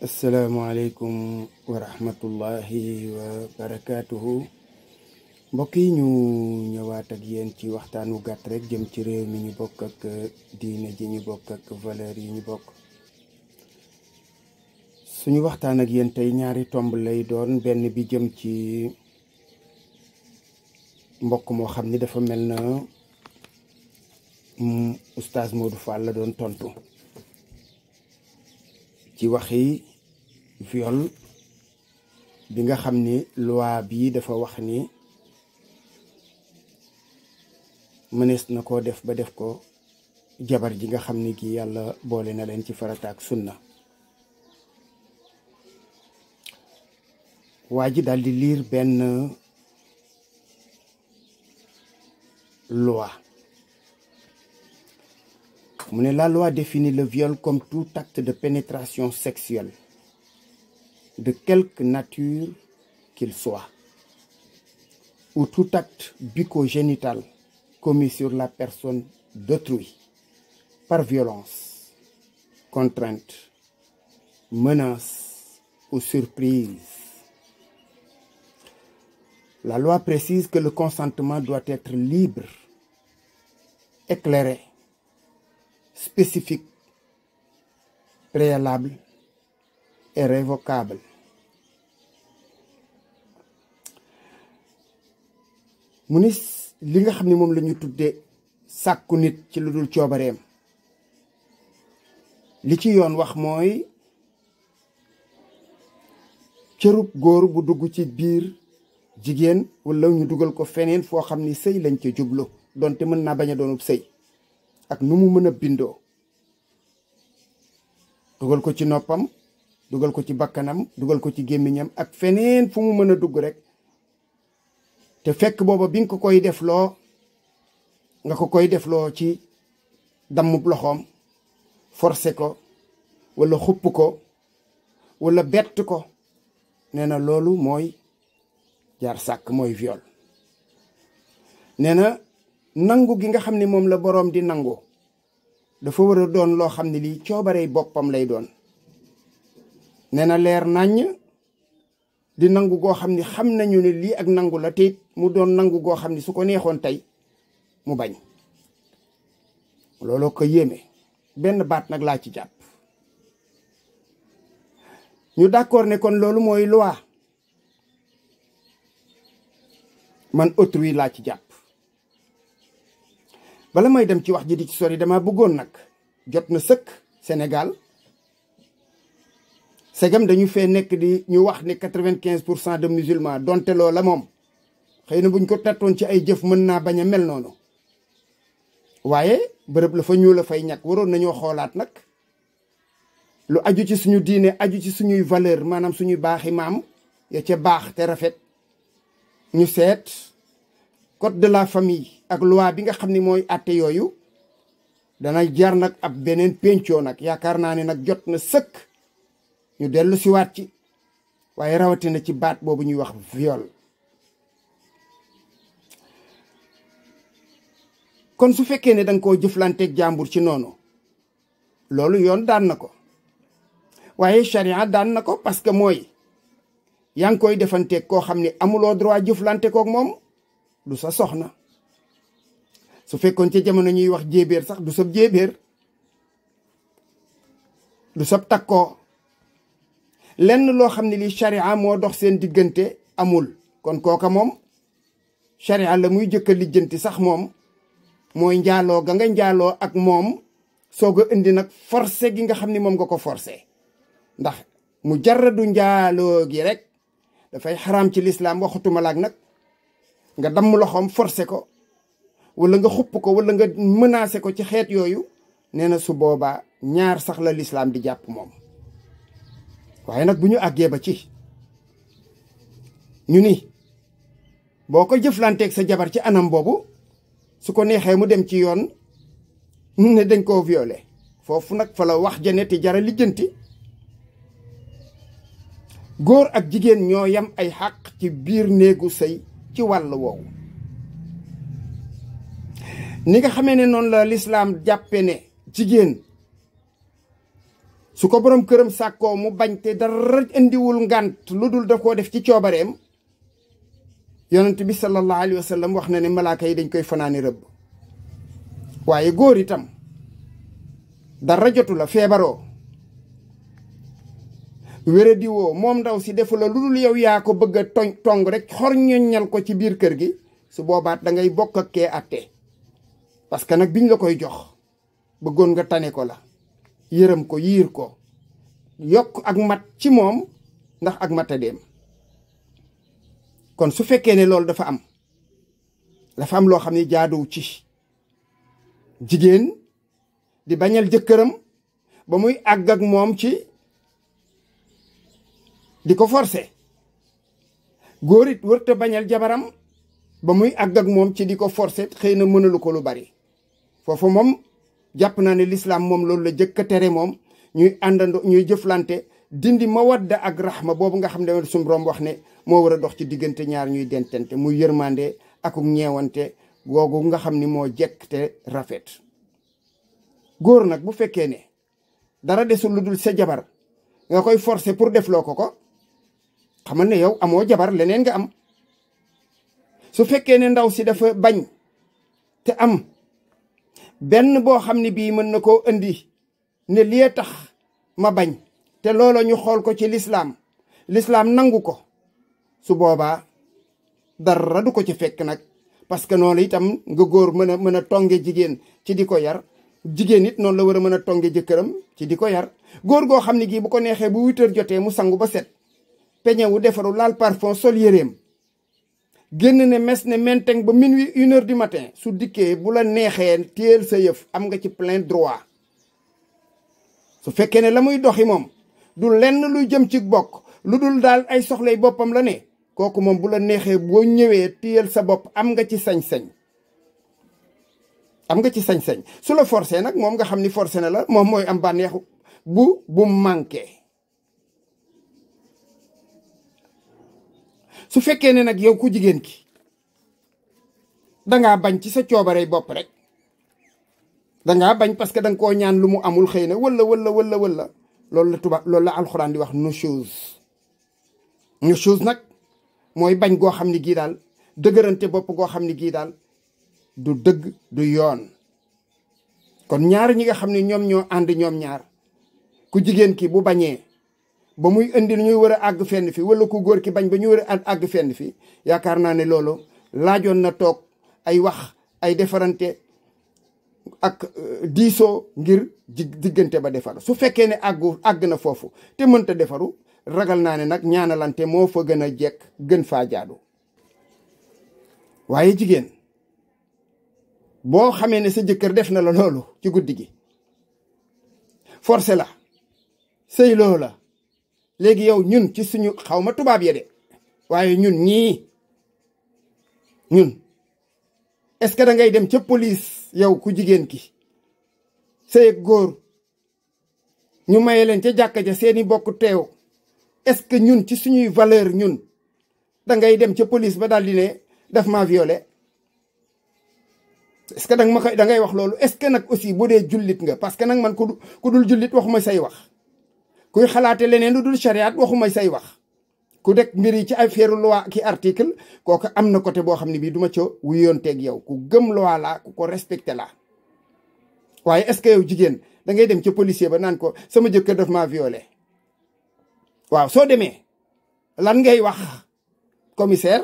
asalaamaaleykum wa rahmatullahi wa barakaatuhu mbokk yi ñu ñëwaat ak yéen ci waxtaan wu gàtt rek jëm ci réew mi ñu bokk ak diine ji ñu bokk ak valeur yi ñu bokk. suñu waxtaan ak yéen tey ñaari tomb lay doon, benn bi jëm ci mbokk moo xam ni dafa mel na oustaz Modou Fall la doon tontu ci waxi viol bi nga xam ni loi bii dafa wax ni mënees na koo def ba def ko jabar ji nga xam ni kii yàlla boole na leen ci farata ak sunna. waa ji daal di lire benn loi mu ne la loi définit le viol comme tout acte de pénétration sexuelle de quelque nature qu'il soit ou tout acte bucco-génital commis sur la personne d'autrui par violence, contrainte, menace ou surprise. La loi précise que le consentement doit être libre, éclairé, spécifique, préalable et révocable. mu ni li nga xam ne moom la ñu tuddee sàkku nit ci lu dul coobareem, li ci yoon wax mooy cërub góor bu dugg ci biir jigéen wala ñu dugal ko feneen foo xam ni sëy lañ ca jublu, donte mën naa bañ a doonub sëy ak nu mu mën a bindoo. dugal ko ci noppam, dugal ko ci bakkanam, dugal ko ci gémmiñam ak feneen fu mu mën a dugg rek, te fekk booba bi nga ko koy defloo ci dammub loxoom, forcé ko wala xupp ko wala bett ko, nee na loolu mooy jaar sàkk, mooy viol. nee na nangu gi nga xam ne moom la boroom di nangu dafa war a doon loo xam ne lii coobarey boppam lay doon. nee na leer naññ di nangu goo xam ne xam nañu ne lii ak nangu la, te it mu doon nangu goo xam ne su ko neexoon tey mu bañ. looloo ko yéeme. benn baat nag laa ci jàpp. ñu d'accord ne kon loolu mooy loi. man autrui laa ci jàpp. bala may dem ci wax ji di ci sori, dama bëggoon nag jot na sëkk Sénégal segam dañu fee nekk di ñu wax ne 95% de musulmans, donte loola moom xëy na buñ ko tattoon ci ay jëf mën naa bañ a mel noonu, waaye bërëb la fa ñuul la fay ñàkk. waroon nañoo xoolaat nag lu aju ci suñu diine, aju ci suñuy valeur, maanaam suñuy baaxi maam ya ca baax te rafet. ñu seet code de la famille ak loi bi nga xam ni mooy àtte yooyu. dana jar nag ab beneen pencoo nag. yaakaar naa ne nag jot na sëkk ñu dellu siwaat ci, waaye rawatina ci baat boobu ñuy wax viol. kon su fekkee ne danga koo jëflanteeg jàmbur ci noonu, loolu yoon daan na ko, waaye charia daan na ko, parce que mooy yaa ngi koy defanteeg koo xam ne amuloo droit jëflante kook moom, du sa soxna. su fekkoon ci jamono ñuy wax jéebéer sax du sab jéebéer, du sab takkoo. lenn loo xam ne li charia moo dox seen diggante amul. kon kooka moom charia la muy jëkk a lijjanti sax moom mooy njaaloo ga nga njaaloo ak moom, soog a indi nag forcé gi nga xam ni moom nga ko forcé. ndax mu jaradu njaaloo gi rek dafay xaraam ci lislaam, waxutuma laak nag nga damm loxoom forcé ko wala nga xupp ko wala nga menacé ko ci xeet yooyu. nee na su boobaa ñaar sax la lislaam di jàpp moom. waaye nag bu ñu àggee ba ci ñu ni boo ko jëflanteeg sa jabar ci anam boobu, su ko neexee mu dem ci yoon ne dañ koo violé, foofu nag fa la wax jane te jara lijjanti. góor ak jigéen ñoo yam ay xàq ci biir néegu sëy ci wàll woowu. ni nga xamee ne noonu la lislaam jàppe ne jigéen su ko borom këram sàkkoo mu bañ te dara indiwul ngànt lu dul da koo def ci coobareem yonent bi sallallahu alayhi wa sallam wax na ne malaaka yi dañ koy fanaani rëbb. waaye góor itam dara jotu la feebaroo wéradiwoo moom ndaw si defu la lu dul yow yaa ko bëgg a tong rek xor ñoññal ko ci biir kër gi su boobaat da ngay bokk ak kee atte parce que nag biñ la koy jox bëggoon nga tane ko la yërëm ko yiir ko yokk ak mat ci moom ndax ak matadeem. kon su fekkee ne loolu dafa am loo xam ne jaaduw ci jigéen di bañal jëkkëram ba muy àgg ak moom ci di ko forcer. góor it wërta bañal jabaram ba muy àgg ak moom ci di ko forcer xëy na mënalu ko lu bari. foofu moom jàpp naa ne lislaam moom loolu la jëkk a tere moom ñuy àndandoo ñuy jëflante dindi mawadda ak rahma boobu nga xam ne suñu borom wax ne moo war a dox ci diggante ñaar ñuy dentante muy yërmande akuk ñeewante googu nga xam ni moo jekk te rafet. góor nag bu fekkee ne dara desul lu dul sa jabar nga koy forcer pour def loo ko xamal ne yow amoo jabar leneen nga am. su fekkee ne ndaw si dafa bañ te am benn boo xam ne bii mën na koo indi ne lii tax ma bañ te loolo ñu xool ko ci lislaam nangu ko su boobaa dara du ko ci fekk nag. parce que noonu itam nga góor mën a tonge jigéen ci di ko yar jigéen it noonu la war a mën a tonge jëkkëram ci di ko yar. góor goo xam ne gii bu ko neexee bu 8 heures jotee mu sangu ba set peñewu defaru laal parfum sol yéreem génn ne mes ne menteng ba minuit 1 heure du matin su dikkee bu la neexee téel sa yëf am nga ci plein droit. su fekkee ne la muy doxi moom du lenn luy jëm ci bokk lu dul daal ay soxlay boppam la ne kooku moom bu la neexee boo ñëwee téyel sa bopp am nga ci sañ-sañ. su la forcé nag moom nga xam ni forcé na la moom mooy am bànneexu bu manqué. su fekkee ne nag yow ku jigéen ki dangaa bañ ci sa coobarey bopp rek dangaa bañ parce que danga koo ñaan lu mu amul xëy na wala loolu la alxuraan di wax nushuz nag mooy bañ goo xam ni gii daal dëgërante bopp goo xam ni gii daal du dëgg du yoon. kon ñaar ñi nga xam ne ñoom ñoo ànd ñoom ñaar ku jigéen ki bu bañee ba muy indi ñuy war a àgg fenn fi wala ku góor ki bañ ba ñu war a àgg fenn fi yaakaar naa ne loolu laajoon na toog ay wax ay defarante ak diisoo ngir diggante ba defaru. su fekkee ne àgg na foofu te mënta defaru ragal naa ne nag ñaanalante moo fa gën a jekk gën faa jaadu. waaye jigéen boo xamee ne sa jëkkër def na la loolu ci guddi gi forcé la sëy loo la léegi yow ñun ci suñu xawma tubaab ya de waaye ñun est-ce que da ngay dem ca police yow ku jigéen ki sëy ak góor ñu maye leen ca jàkka ja seeni bokk teew est-ce que ñun ci suñuy valeur ñun da ngay dem ca police ba daal di ne daf maa violé est-ce que da ngay wax loolu. est-ce que nag aussi bu dee jullit nga parce que nag man ku dul jullit waxuma say wax kuy xalaate leneen lu dul chariat waxuma say wax ku dekk mbir yi ci affaire loi ki article kooku am na côté boo xam ne bii duma ca wuyoonteeg yow ku gëm loi la ku ko respecté la. waaye est-ce que yow jigéen da ngay dem ca policier ba naan ko sama jëkkër daf maa violé waaw soo demee lan ngay wax commissaire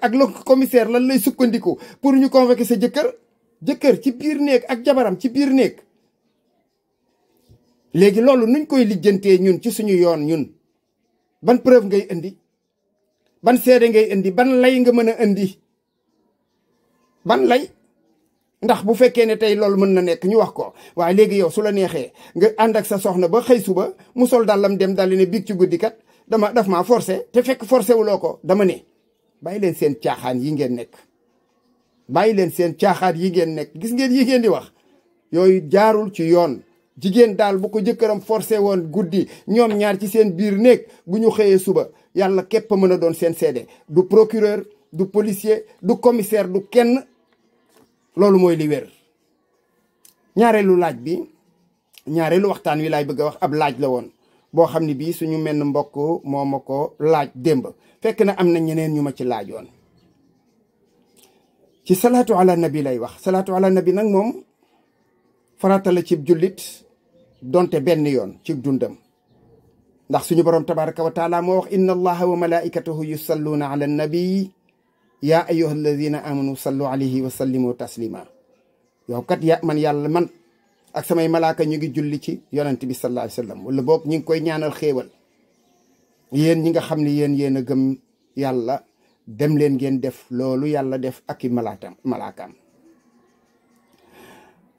ak le commissaire lan lay sukkandiku pour ñu convoquer sa jëkkër ci biir néeg ak jabaram ci biir néeg. léegi loolu nuñ koy lijjantee ñun ci suñu yoon ñun ban preuve ngay indi ban seede ngay indi ban lay nga mën a indi ban lay. ndax bu fekkee ne tey loolu mën na nekk ñu wax ko waaye léegi yow su la neexee nga ànd ak sa soxna ba xëy suba mu sol dàllam dem daldi ne biig ci guddi kat daf maa forcé te fekk forcé wuloo ko. dama ne bàyyi leen seen caaxaan yi ngeen nekk gis ngeen yi ngeen di wax yooyu jaarul ci yoon. jigéen daal bu ko jëkkëram forcé woon guddi ñoom ñaar ci seen biir néeg bu ñu xëyee suba yàlla képp a mën a doon seen seede du procureur du policier du commissaire du kenn. loolu mooy li wér. ñaareelu laaj bi ñaareelu waxtaan wi laay bëgg a wax ab laaj la woon boo xam ne bii suñu menn mbokk moo ma ko laaj démb fekk na am na ñeneen ñu ma ci laajoon ci salaatu ala nabi lay wax salaatu ala nabi nag moom farata la cib jullit donte benn yoon ci dundam ndax suñu boroom tabaraka wa taala moo wax inna allaha wa malaikatahu yusalluuna ala nabi yaa ayyuha alladina amanu sallu alayhi wa sallimu taslima yow kat man yàlla man ak samay malaaka ñu ngi julli ci yonent bi sallallahu alayhi wa sallam wala boog ñu ngi koy ñaanal xéewal yéen ñi nga xam ne yéen a gëm yàlla dem leen ngeen def loolu yàlla def ak i malaakaam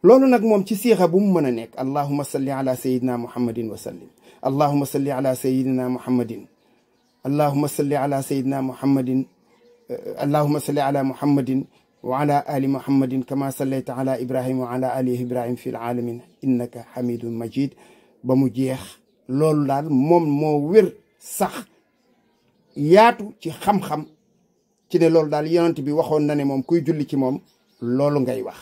loolu nag moom ci siixa bu mu mën a nekk allahuma salli ala sayidina muhammadin wa sallim allahuma salli ala sayidina muhammadin allahuma salli ala sayidina muhammadin allahuma salli ala muhammadin wa ala ali muhammadin kama sallayta ala ibrahima wa ala ali ibrahim fi alamin innaka hamidun majid ba mu jeex loolu daal moom moo wér sax yaatu ci xam-xam ci ne loolu daal yonent bi waxoon na ne moom kuy julli ci moom loolu ngay wax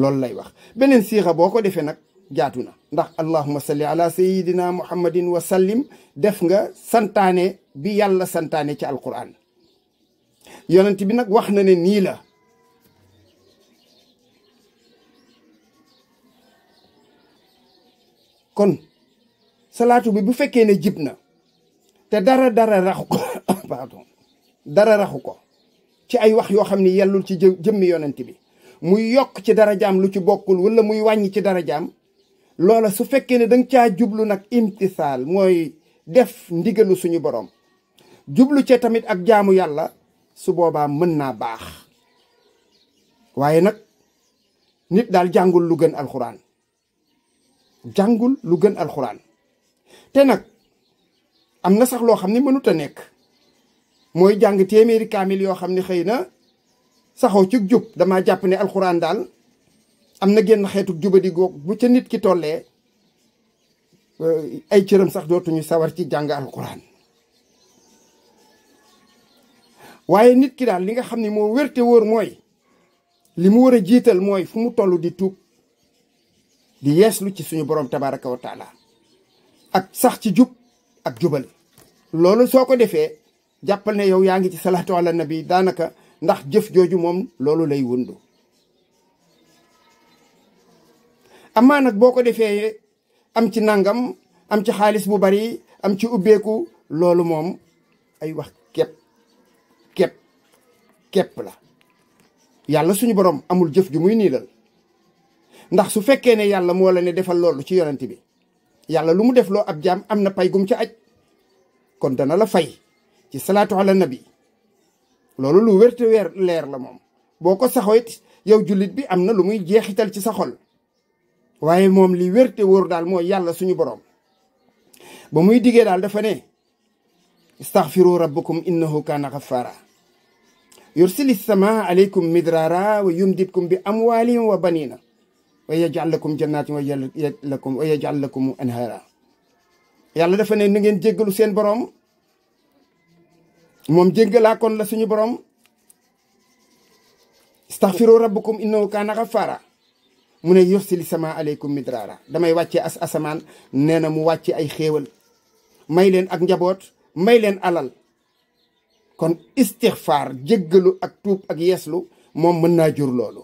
loolu lay wax beneen siixa boo ko defee nag jaatu na ndax allahuma salli ala sayidina muhammadin wa sallim def nga santaane bi yàlla santaane ci alquran yonent bi nag wax na ne nii la kon salaatu bi bu fekkee ne jib na te dara raxu ko pardon dara raxu ko ci ay wax yoo xam ne yellul ci jëmmi yonent bi muy yokk ci darajaam lu ci bokkul wala muy wàññi ci darajaam loola su fekkee ne danga caa jublu nag imtisaal mooy def ndigalu suñu borom jublu ca tamit ak jaamu yàlla su boobaa mën naa baax waaye nag nit daal jàngul lu gën alxuraan jàngul lu gën alxuraan te nag am na sax loo xam ne mënut a nekk mooy jàng téeméeri kaamil yoo xam ne xëy na saxoo ci jub dama jàpp ne alxuraan daal am na genn xeetu jubadi goog bu ca nit ki tollee ay cëram sax dootuñu sawar ci jàng alxuraan waaye nit ki daal li nga xam ne moo wérte wóor mooy li mu war a jiital mooy fu mu toll di tuub di yeeslu ci suñu borom tabaraka wa taala ak sax ci jub ak jubal loolu soo ko defee jàppal ne yow yaa ngi ci salaatu ala nabi daanaka ndax jëf jooju moom loolu lay wundu amaa nag boo ko defee am ci nangam am ci xaalis bu bari am ci ubbeeku loolu moom ay wax képp la yàlla suñu borom amul jëf ju muy niilal ndax su fekkee ne yàlla moo la ne defal loolu ci yonent bi yàlla lu mu def loo ab jaam am na pay gum ca aj kon dana la fay ci salaatu ala nabi loolu lu wérte leer la moom boo ko saxoo it yow jullit bi am na lu muy jeexital ci sa xol waaye moom li wérte wóor daal mooy yàlla suñu borom ba muy diggee daal dafa ne istaghfiru rabbakum innahu kaana ghaffara yursili samaa aleykum midrara wa yumditkum bi amwalin wa banina wa yaj'al lakum jannatin wa yaj'al lakum anhara yàlla dafa ne na ngeen jéggalu seen borom moom jéggalaa kon la suñu borom istaghfiru rabbakum innahu kaana ghaffara mu ne yursili sama aleykum midrara damay wàcce asamaan nee na mu wàcce ay xéewal may leen ak njaboot may leen alal kon istixfaar jéggalu ak tuub ak yeeslu moom mën naa jur loolu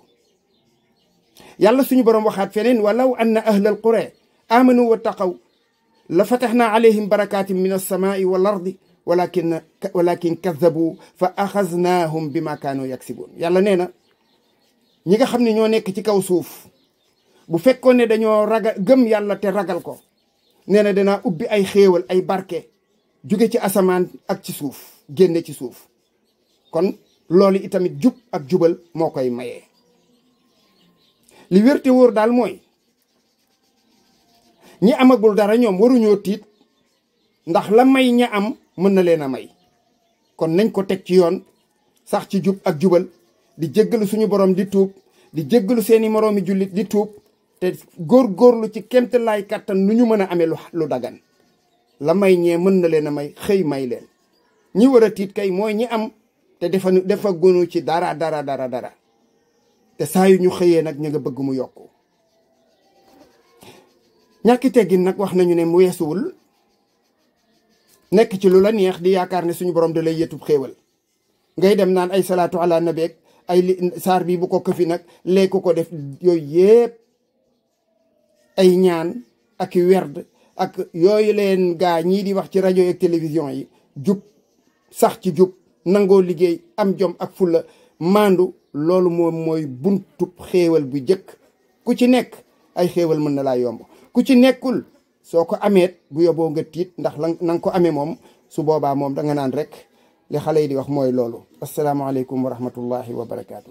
yàlla suñu boroom waxaat feneen walaw anna ahlal qura amanu wa taqaw la fataxna alayhim barakatin min alsamaai wal ardi walakin kadabu fa axaznaahum bima kaanu yaksibuun yàlla nee na ñi nga xam ne ñoo nekk ci kaw suuf bu fekkoon ne dañoo ragal gëm yàlla te ragal ko nee na danaa ubbi ay xéewal ay barke jóge ci asamaan ak ci suuf génne ci suuf kon loolu itamit jub ak jubal moo koy mayee li wérte wóor daal mooy ñi amagul dara ñoom waruñoo tiit ndax la may ña am mën na leen a may kon nañ ko teg ci yoon sax ci jub ak jubal di jéggalu suñu borom di tuub di jéggalu seeni moroomi jullit di tuub te góorgóorlu ci kemt laay kàttan nu ñu mën a amee lu dagan la may ñee mën na leen a may xëy may leen ñi war a tiit kay mooy ñi am te defa gonu ci dara te saa yu ñu xëyee nag ñu nga bëgg mu yokku ñàkki teggin nag wax nañu ne mu weesuwul nekk ci lu la neex di yaakaar ne suñu borom da lay yëtub xéewal ngay dem naan ay salaatu ala nabeek ay saar bi bu ko këfi nag lee ko def yooyu yépp ay ñaan ak werd ak yooyu leen gaa ñii di wax ci rajo ak télévision yi jub sax ci jub nangoo liggéey am jom ak fulla maandu loolu moom mooy buntub xéewal bu jëkk ku ci nekk ay xéewal mën na laa yomb ku ci nekkul soo ko ameet bu yoboo nga tiit ndax la nga ko amee moom su boobaa moom da nga naan rek li xale yi di wax mooy loolu asalaamaaleykum wa rahmatullahi wa barakaatu.